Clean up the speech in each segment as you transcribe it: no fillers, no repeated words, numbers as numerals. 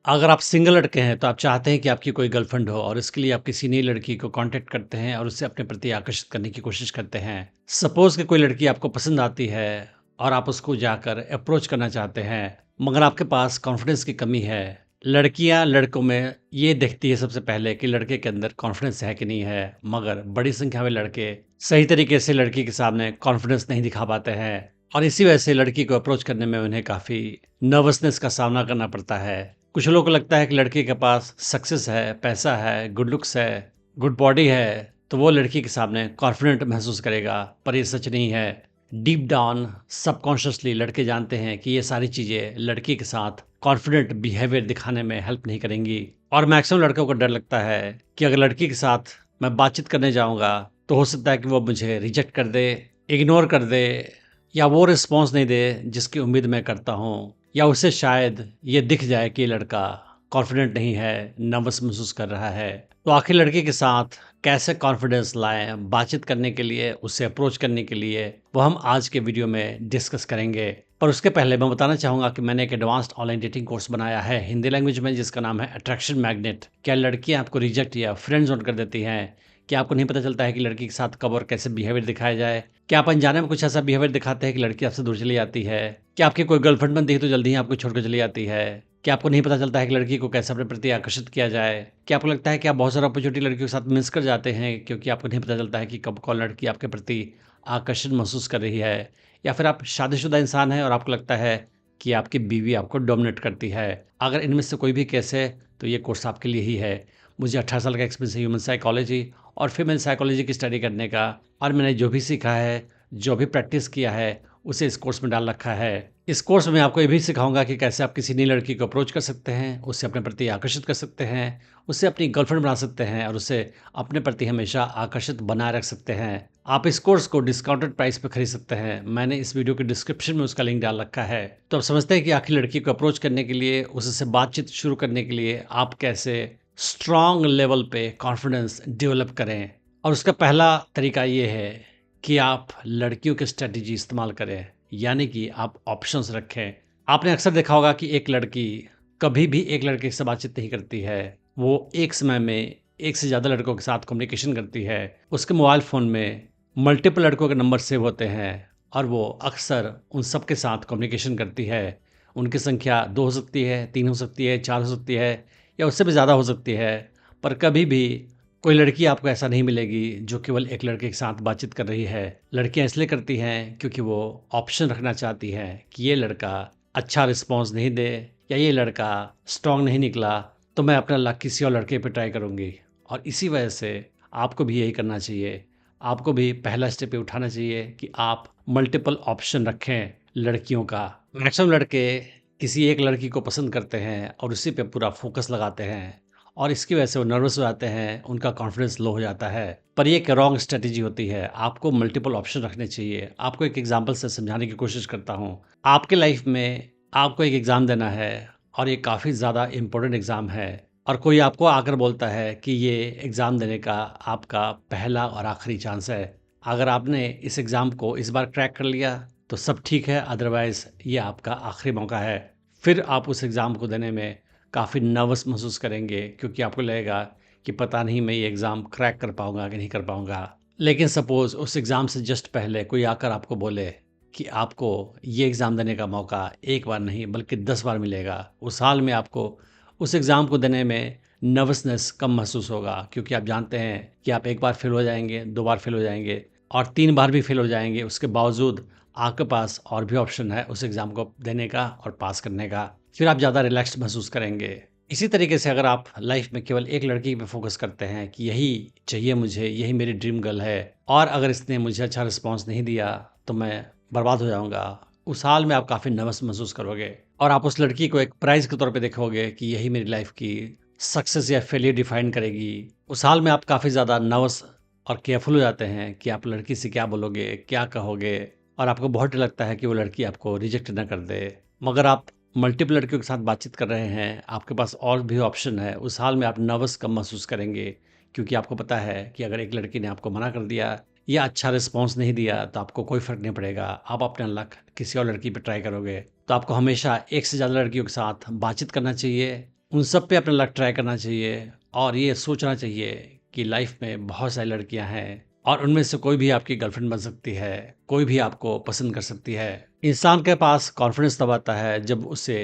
अगर आप सिंगल लड़के हैं तो आप चाहते हैं कि आपकी कोई गर्लफ्रेंड हो और इसके लिए आप किसी नई लड़की को कांटेक्ट करते हैं और उससे अपने प्रति आकर्षित करने की कोशिश करते हैं। सपोज़ कि कोई लड़की आपको पसंद आती है और आप उसको जाकर अप्रोच करना चाहते हैं, मगर आपके पास कॉन्फिडेंस की कमी है। लड़कियाँ लड़कों में ये देखती है सबसे पहले कि लड़के के अंदर कॉन्फिडेंस है कि नहीं है, मगर बड़ी संख्या में लड़के सही तरीके से लड़की के सामने कॉन्फिडेंस नहीं दिखा पाते हैं और इसी वजह से लड़की को अप्रोच करने में उन्हें काफ़ी नर्वसनेस का सामना करना पड़ता है। कुछ लोगों को लगता है कि लड़के के पास सक्सेस है, पैसा है, गुड लुक्स है, गुड बॉडी है, तो वो लड़की के सामने कॉन्फिडेंट महसूस करेगा, पर ये सच नहीं है। डीप डाउन सबकॉन्शियसली लड़के जानते हैं कि ये सारी चीज़ें लड़की के साथ कॉन्फिडेंट बिहेवियर दिखाने में हेल्प नहीं करेंगी और मैक्सिमम लड़कों को डर लगता है कि अगर लड़की के साथ मैं बातचीत करने जाऊँगा, तो हो सकता है कि वो मुझे रिजेक्ट कर दे, इग्नोर कर दे या वो रिस्पॉन्स नहीं दे जिसकी उम्मीद मैं करता हूँ, या उसे शायद ये दिख जाए कि ये लड़का कॉन्फिडेंट नहीं है, नर्वस महसूस कर रहा है। तो आखिर लड़की के साथ कैसे कॉन्फिडेंस लाएं, बातचीत करने के लिए, उससे अप्रोच करने के लिए, वो हम आज के वीडियो में डिस्कस करेंगे। पर उसके पहले मैं बताना चाहूँगा कि मैंने एक एडवांस्ड ऑनलाइन डेटिंग कोर्स बनाया है हिंदी लैंग्वेज में, जिसका नाम है अट्रैक्शन मैग्नेट। क्या लड़कियां आपको रिजेक्ट या फ्रेंड जोन कर देती हैं? क्या आपको नहीं पता चलता है कि लड़की के साथ कब और कैसे बिहेवियर दिखाया जाए? क्या आप अनजाने में कुछ ऐसा बिहेवियर दिखाते हैं कि लड़की आपसे दूर चली जाती है? क्या आपकी कोई गर्लफ्रेंड बनती है तो जल्दी ही आपको छोड़कर चली जाती है? क्या आपको नहीं पता चलता है कि लड़की को कैसे अपने प्रति आकर्षित किया जाए? क्या आपको लगता है कि आप बहुत सारा अपॉर्चुनिटी लड़कियों के साथ मिस कर जाते हैं क्योंकि आपको नहीं पता चलता है कि कब कौन लड़की आपके प्रति आकर्षण महसूस कर रही है? या फिर आप शादीशुदा इंसान हैं और आपको लगता है कि आपकी बीवी आपको डोमिनेट करती है? अगर इनमें से कोई भी केस है तो ये कोर्स आपके लिए ही है। मुझे 18 साल का एक्सपीरियंस है ह्यूमन साइकोलॉजी और फिर मैंने साइकोलॉजी की स्टडी करने का, और मैंने जो भी सीखा है, जो भी प्रैक्टिस किया है, उसे इस कोर्स में डाल रखा है। इस कोर्स में आपको ये भी सिखाऊँगा कि कैसे आप किसी नई लड़की को अप्रोच कर सकते हैं, उससे अपने प्रति आकर्षित कर सकते हैं, उसे अपनी गर्लफ्रेंड बना सकते हैं और उसे अपने प्रति हमेशा आकर्षित बनाए रख सकते हैं। आप इस कोर्स को डिस्काउंटेड प्राइस पे खरीद सकते हैं। मैंने इस वीडियो के डिस्क्रिप्शन में उसका लिंक डाल रखा है। तो आप समझते हैं कि आखिर लड़की को अप्रोच करने के लिए, उससे बातचीत शुरू करने के लिए आप कैसे स्ट्रॉन्ग लेवल पे कॉन्फिडेंस डेवलप करें। और उसका पहला तरीका ये है कि आप लड़कियों की स्ट्रेटजी इस्तेमाल करें, यानी कि आप ऑप्शंस रखें। आपने अक्सर देखा होगा कि एक लड़की कभी भी एक लड़के से बातचीत नहीं करती है। वो एक समय में एक से ज़्यादा लड़कों के साथ कम्युनिकेशन करती है। उसके मोबाइल फ़ोन में मल्टीपल लड़कों के नंबर सेव होते हैं और वो अक्सर उन सब के साथ कम्युनिकेशन करती है। उनकी संख्या 2 हो सकती है, 3 हो सकती है, 4 हो सकती है या उससे भी ज़्यादा हो सकती है। पर कभी भी कोई लड़की आपको ऐसा नहीं मिलेगी जो केवल एक लड़के के साथ बातचीत कर रही है। लड़कियां इसलिए करती हैं क्योंकि वो ऑप्शन रखना चाहती हैं कि ये लड़का अच्छा रिस्पॉन्स नहीं दे या ये लड़का स्ट्रांग नहीं निकला, तो मैं अपना लक किसी और लड़के पे ट्राई करूँगी। और इसी वजह से आपको भी यही करना चाहिए। आपको भी पहला स्टेप ये उठाना चाहिए कि आप मल्टीपल ऑप्शन रखें लड़कियों का। मैक्सिमम लड़के किसी एक लड़की को पसंद करते हैं और उसी पे पूरा फोकस लगाते हैं और इसकी वजह से वो नर्वस हो जाते हैं, उनका कॉन्फिडेंस लो हो जाता है। पर ये एक रॉन्ग स्ट्रैटेजी होती है। आपको मल्टीपल ऑप्शन रखने चाहिए। आपको एक एग्जांपल से समझाने की कोशिश करता हूँ। आपके लाइफ में आपको एक एग्ज़ाम देना है और ये काफ़ी ज़्यादा इम्पोर्टेंट एग्ज़ाम है, और कोई आपको आकर बोलता है कि ये एग्ज़ाम देने का आपका पहला और आखिरी चांस है। अगर आपने इस एग्ज़ाम को इस बार क्रैक कर लिया तो सब ठीक है, अदरवाइज़ ये आपका आखिरी मौका है। फिर आप उस एग्ज़ाम को देने में काफ़ी नर्वस महसूस करेंगे क्योंकि आपको लगेगा कि पता नहीं मैं ये एग्ज़ाम क्रैक कर पाऊँगा कि नहीं कर पाऊँगा। लेकिन सपोज़ उस एग्ज़ाम से जस्ट पहले कोई आकर आपको बोले कि आपको ये एग्ज़ाम देने का मौका एक बार नहीं बल्कि 10 बार मिलेगा। उस हाल में आपको उस एग्ज़ाम को देने में नर्वसनेस कम महसूस होगा क्योंकि आप जानते हैं कि आप 1 बार फ़ेल हो जाएँगे, 2 बार फ़ेल हो जाएँगे और 3 बार भी फ़ेल हो जाएँगे। उसके बावजूद आपके पास और भी ऑप्शन है उस एग्ज़ाम को देने का और पास करने का। फिर आप ज़्यादा रिलैक्स्ड महसूस करेंगे। इसी तरीके से अगर आप लाइफ में केवल एक लड़की पे फोकस करते हैं कि यही चाहिए मुझे, यही मेरी ड्रीम गर्ल है, और अगर इसने मुझे अच्छा रिस्पॉन्स नहीं दिया तो मैं बर्बाद हो जाऊँगा, उस हाल में आप काफ़ी नर्वस महसूस करोगे और आप उस लड़की को एक प्राइज़ के तौर पे देखोगे कि यही मेरी लाइफ की सक्सेस या फेलियर डिफाइन करेगी। उस हाल में आप काफ़ी ज़्यादा नर्वस और केयरफुल हो जाते हैं कि आप लड़की से क्या बोलोगे, क्या कहोगे, और आपको बहुत डर लगता है कि वो लड़की आपको रिजेक्ट ना कर दे। मगर आप मल्टीपल लड़कियों के साथ बातचीत कर रहे हैं, आपके पास और भी ऑप्शन है, उस हाल में आप नर्वस कम महसूस करेंगे क्योंकि आपको पता है कि अगर एक लड़की ने आपको मना कर दिया या अच्छा रिस्पॉन्स नहीं दिया तो आपको कोई फ़र्क नहीं पड़ेगा। आप अपना लक किसी और लड़की पे ट्राई करोगे। तो आपको हमेशा एक से ज़्यादा लड़कियों के साथ बातचीत करना चाहिए उन सब पे अपना लक ट्राई करना चाहिए और ये सोचना चाहिए कि लाइफ में बहुत सारी लड़कियां हैं और उनमें से कोई भी आपकी गर्लफ्रेंड बन सकती है, कोई भी आपको पसंद कर सकती है। इंसान के पास कॉन्फिडेंस तब आता है जब उसे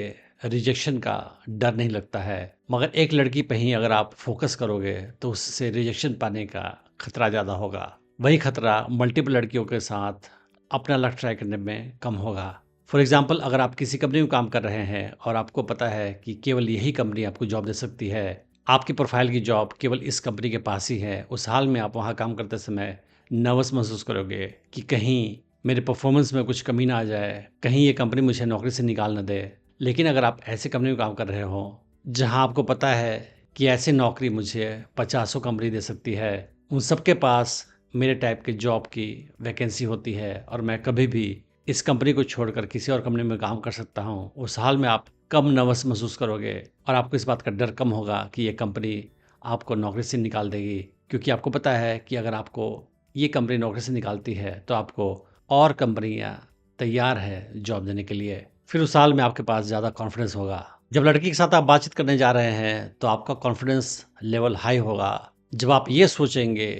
रिजेक्शन का डर नहीं लगता है, मगर एक लड़की पे ही अगर आप फोकस करोगे तो उससे रिजेक्शन पाने का खतरा ज़्यादा होगा। वही खतरा मल्टीपल लड़कियों के साथ अपना लक ट्राई करने में कम होगा। फॉर एग्ज़ाम्पल, अगर आप किसी कंपनी में काम कर रहे हैं और आपको पता है कि केवल यही कंपनी आपको जॉब दे सकती है, आपकी प्रोफ़ाइल की जॉब केवल इस कंपनी के पास ही है, उस हाल में आप वहाँ काम करते समय नर्वस महसूस करोगे कि कहीं मेरे परफ़ॉर्मेंस में कुछ कमी ना आ जाए, कहीं ये कंपनी मुझे नौकरी से निकाल ना दे। लेकिन अगर आप ऐसी कंपनी में काम कर रहे हो, जहाँ आपको पता है कि ऐसी नौकरी मुझे पचासों कंपनी दे सकती है, उन सब के पास मेरे टाइप के जॉब की वैकेंसी होती है और मैं कभी भी इस कंपनी को छोड़कर किसी और कंपनी में काम कर सकता हूँ, उस हाल में आप कम नर्वस महसूस करोगे और आपको इस बात का डर कम होगा कि ये कंपनी आपको नौकरी से निकाल देगी। क्योंकि आपको पता है कि अगर आपको ये कंपनी नौकरी से निकालती है तो आपको और कंपनियाँ तैयार है जॉब देने के लिए। फिर उस हाल में आपके पास ज़्यादा कॉन्फिडेंस होगा। जब लड़की के साथ आप बातचीत करने जा रहे हैं तो आपका कॉन्फिडेंस लेवल हाई होगा। जब आप ये सोचेंगे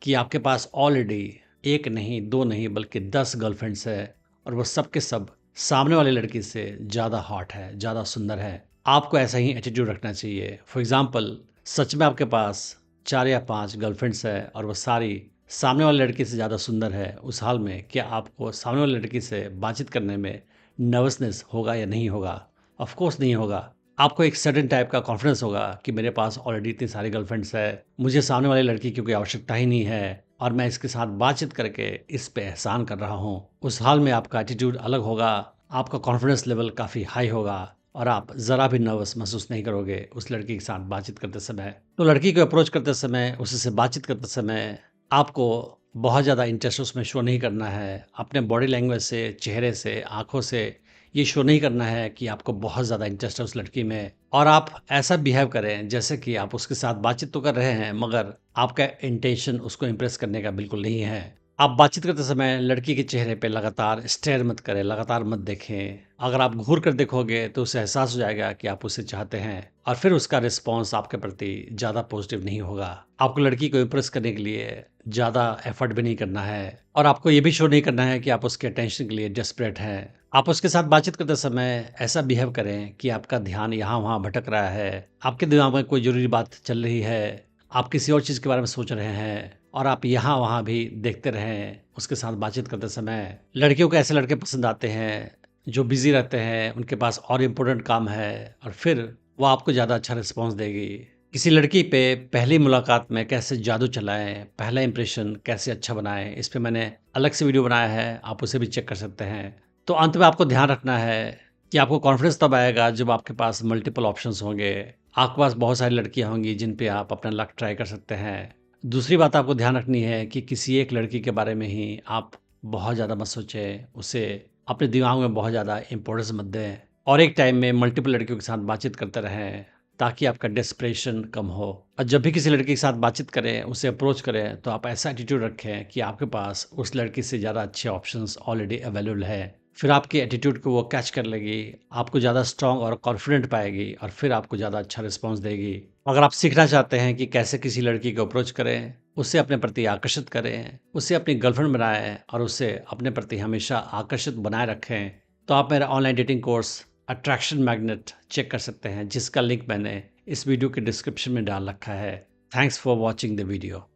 कि आपके पास ऑलरेडी 1 नहीं, 2 नहीं बल्कि 10 गर्लफ्रेंड्स है और वो सब के सब सामने वाली लड़की से ज़्यादा हॉट है, ज़्यादा सुंदर है। आपको ऐसा ही एटीट्यूड रखना चाहिए। फॉर एग्ज़ाम्पल, सच में आपके पास 4 या 5 गर्लफ्रेंड्स है और वो सारी सामने वाली लड़की से ज़्यादा सुंदर है, उस हाल में क्या आपको सामने वाली लड़की से बातचीत करने में नर्वसनेस होगा या नहीं होगा? ऑफ़ कोर्स नहीं होगा। आपको एक सर्टेन टाइप का कॉन्फिडेंस होगा कि मेरे पास ऑलरेडी इतनी सारी गर्लफ्रेंड्स है, मुझे सामने वाली लड़की की कोई आवश्यकता ही नहीं है और मैं इसके साथ बातचीत करके इस पे एहसान कर रहा हूँ। उस हाल में आपका एटीट्यूड अलग होगा, आपका कॉन्फिडेंस लेवल काफ़ी हाई होगा और आप ज़रा भी नर्वस महसूस नहीं करोगे उस लड़की के साथ बातचीत करते समय। तो लड़की को अप्रोच करते समय, उससे बातचीत करते समय आपको बहुत ज़्यादा इंटरेस्ट उसमें शो नहीं करना है। अपने बॉडी लैंग्वेज से, चेहरे से, आँखों से ये शो नहीं करना है कि आपको बहुत ज़्यादा इंटरेस्ट है उस लड़की में और आप ऐसा बिहेव करें जैसे कि आप उसके साथ बातचीत तो कर रहे हैं मगर आपका इंटेंशन उसको इम्प्रेस करने का बिल्कुल नहीं है। आप बातचीत करते समय लड़की के चेहरे पे लगातार स्टेयर मत करें, लगातार मत देखें। अगर आप घूर कर देखोगे तो उसे एहसास हो जाएगा कि आप उसे चाहते हैं और फिर उसका रिस्पॉन्स आपके प्रति ज़्यादा पॉजिटिव नहीं होगा। आपको लड़की को इम्प्रेस करने के लिए ज़्यादा एफर्ट भी नहीं करना है और आपको ये भी शो नहीं करना है कि आप उसके अटेंशन के लिए डेस्परेट हैं। आप उसके साथ बातचीत करते समय ऐसा बिहेव करें कि आपका ध्यान यहाँ-वहाँ भटक रहा है, आपके दिमाग में कोई ज़रूरी बात चल रही है, आप किसी और चीज़ के बारे में सोच रहे हैं और आप यहाँ-वहाँ भी देखते रहें उसके साथ बातचीत करते समय। लड़कियों को ऐसे लड़के पसंद आते हैं जो बिज़ी रहते हैं, उनके पास और इम्पोर्टेंट काम है और फिर वो आपको ज़्यादा अच्छा रिस्पॉन्स देगी। किसी लड़की पे पहली मुलाकात में कैसे जादू चलाएँ, पहला इंप्रेशन कैसे अच्छा बनाएँ, इस पे मैंने अलग से वीडियो बनाया है, आप उसे भी चेक कर सकते हैं। तो अंत में आपको ध्यान रखना है कि आपको कॉन्फिडेंस तब आएगा जब आपके पास मल्टीपल ऑप्शंस होंगे। आपके पास बहुत सारी लड़कियां होंगी जिन पे आप अपना लक ट्राई कर सकते हैं। दूसरी बात आपको ध्यान रखनी है कि किसी एक लड़की के बारे में ही आप बहुत ज़्यादा मत सोचें, उसे अपने दिमाग में बहुत ज़्यादा इंपॉर्टेंस मत दें और एक टाइम में मल्टीपल लड़कियों के साथ बातचीत करते रहें ताकि आपका डेस्परेशन कम हो। और जब भी किसी लड़की के साथ बातचीत करें, उसे अप्रोच करें तो आप ऐसा एटीट्यूड रखें कि आपके पास उस लड़की से ज़्यादा अच्छे ऑप्शंस ऑलरेडी अवेलेबल है। फिर आपके एटीट्यूड को वो कैच कर लेगी, आपको ज़्यादा स्ट्रॉन्ग और कॉन्फिडेंट पाएगी और फिर आपको ज़्यादा अच्छा रिस्पॉन्स देगी। अगर आप सीखना चाहते हैं कि कैसे किसी लड़की को अप्रोच करें, उसे अपने प्रति आकर्षित करें, उसे अपनी गर्लफ्रेंड बनाएं और उसे अपने प्रति हमेशा आकर्षित बनाए रखें, तो आप मेरा online dating course attraction magnet check कर सकते हैं, जिसका लिंक मैंने इस वीडियो के डिस्क्रिप्शन में डाल रखा है। Thanks for watching the video.